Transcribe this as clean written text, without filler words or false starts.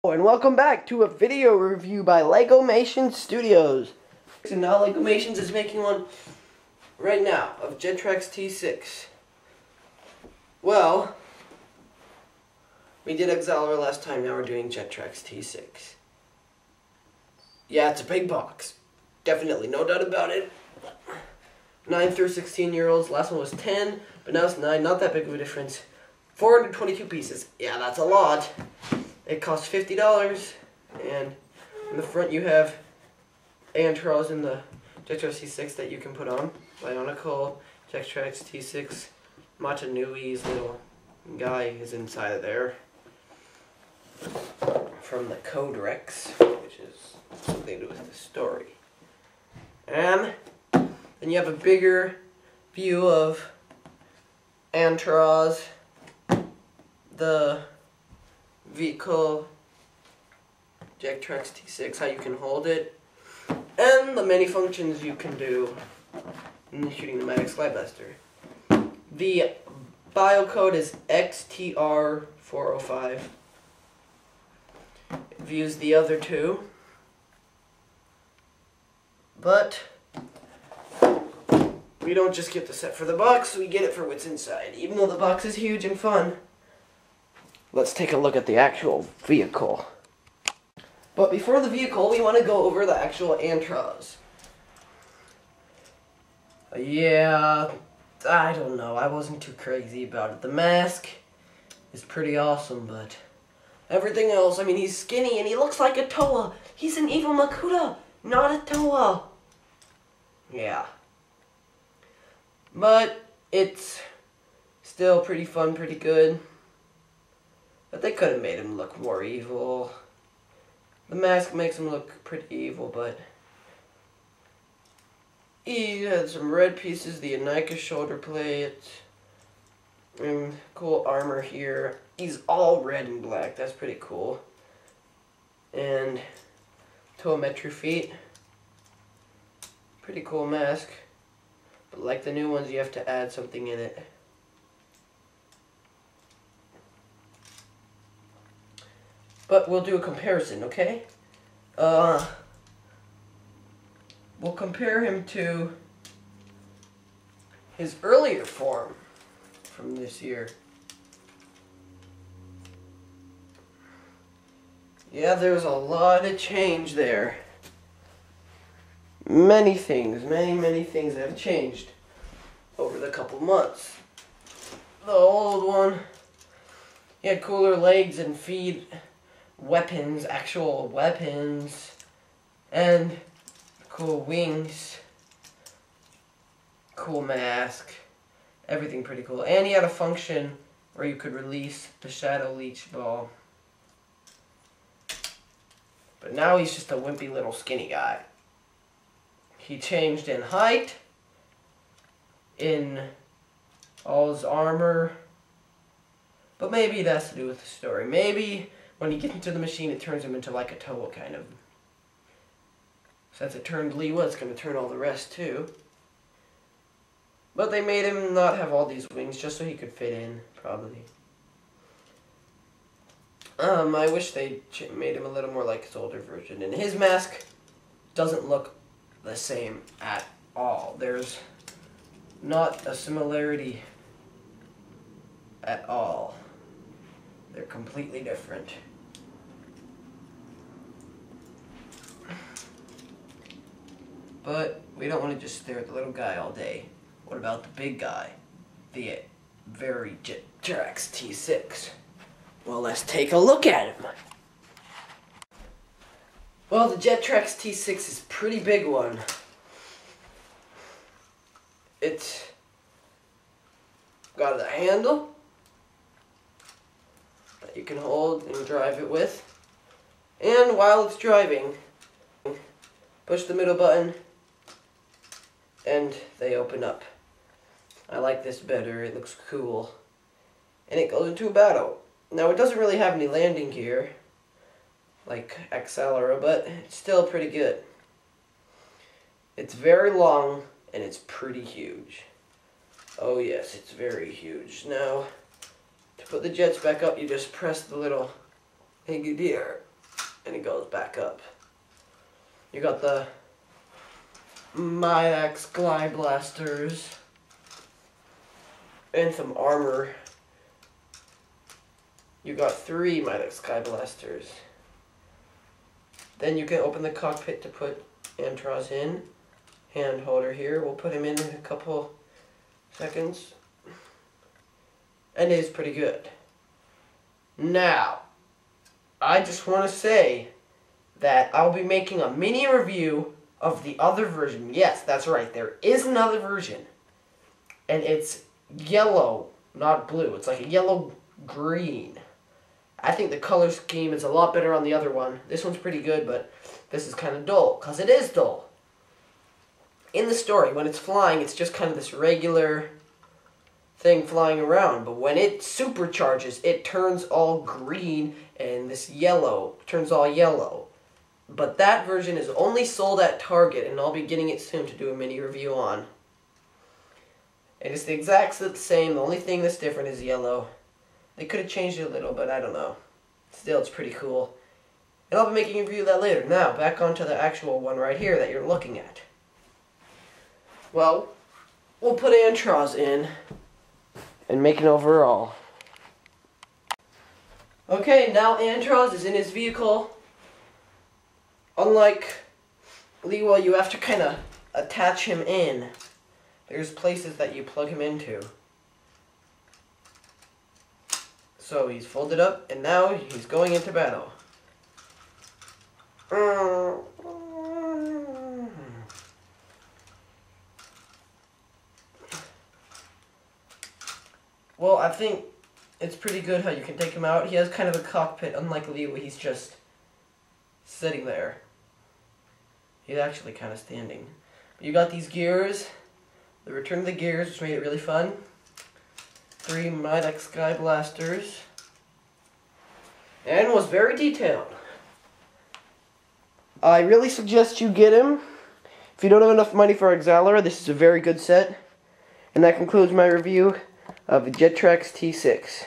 And welcome back to a video review by LegomationStudios. So now Legomations is making one right now of Jetrax T6. Well, we did Accelera last time, now we're doing Jetrax T6. Yeah, it's a big box. Definitely, no doubt about it. 9 through 16-year-olds, last one was 10, but now it's 9, not that big of a difference. 422 pieces, yeah, that's a lot. It costs $50, and in the front you have Antroz in the Jetrax T6 that you can put on. Bionicle, Jetrax T6, Matanui's little guy is inside of there. From the Jetrax, which is something to do with the story. And then you have a bigger view of Antroz, the vehicle, Jetrax T6, how you can hold it, and the many functions you can do in shooting the Pneumatic Slide Blaster. The bio code is XTR405. It views the other two, but we don't just get the set for the box, we get it for what's inside, even though the box is huge and fun. Let's take a look at the actual vehicle. But before the vehicle, we want to go over the actual Antroz. Yeah, I don't know. I wasn't too crazy about it. The mask is pretty awesome, but everything else, I mean, he's skinny and he looks like a Toa. He's an evil Makuta, not a Toa. Yeah. But it's still pretty fun, pretty good. But they could have made him look more evil. The mask makes him look pretty evil, but he had some red pieces, the Bionicle shoulder plate, and cool armor here. He's all red and black, that's pretty cool. And Toametry feet. Pretty cool mask. But like the new ones, you have to add something in it. But we'll do a comparison, okay? We'll compare him to his earlier form from this year. Yeah, there's a lot of change there. Many things have changed over the couple months. The old one, he had cooler legs and feet. Weapons, actual weapons, and cool wings, cool mask, everything pretty cool. And he had a function where you could release the Shadow Leech ball. But now he's just a wimpy little skinny guy. He changed in height, in all his armor, but maybe it has to do with the story. Maybe when he gets into the machine, it turns him into like a Toa, kind of. Since it turned Liwa, it's going to turn all the rest, too. But they made him not have all these wings, just so he could fit in, probably. I wish they made him a little more like his older version. And his mask doesn't look the same at all. There's not a similarity at all. They're completely different. But we don't want to just stare at the little guy all day. What about the big guy? The very Jetrax T6. Well, let's take a look at him. Well, the Jetrax T6 is a pretty big one. It's got a handle that you can hold and drive it with. And while it's driving, push the middle button and they open up. I like this better, it looks cool. And it goes into a battle. Now it doesn't really have any landing gear like Accelera, but it's still pretty good. It's very long and it's pretty huge. Oh yes, it's very huge. Now, to put the jets back up, you just press the little engineer and it goes back up. You got the Bionicle glide blasters and some armor. You got 3 Bionicle sky blasters. Then you can open the cockpit to put Antroz in. Hand holder here. We'll put him in a couple seconds. And it is pretty good. Now, I just want to say that I'll be making a mini review of the other version. Yes, that's right. There is another version. And it's yellow, not blue. It's like a yellow-green. I think the color scheme is a lot better on the other one. This one's pretty good, but this is kind of dull, because it is dull. In the story, when it's flying, it's just kind of this regular thing flying around. But when it supercharges, it turns all green, and this yellow turns all yellow. But that version is only sold at Target, and I'll be getting it soon to do a mini review on. And it's the exact same. The only thing that's different is yellow. They could have changed it a little, but I don't know. Still, it's pretty cool. And I'll be making a review of that later. Now, back onto the actual one right here that you're looking at. Well, we'll put Antroz in and make an overall. Okay, now Antroz is in his vehicle. Unlike Lego, you have to kind of attach him in. There's places that you plug him into. So he's folded up, and now he's going into battle. Well, I think it's pretty good how you can take him out. He has kind of a cockpit, unlike Leo, he's just sitting there. He's actually kind of standing. But you got these gears, the return of the gears, which made it really fun. 3 Bionicle sky blasters. And was very detailed. I really suggest you get him. If you don't have enough money for Auxiliary, this is a very good set. And that concludes my review of the Jetrax T6.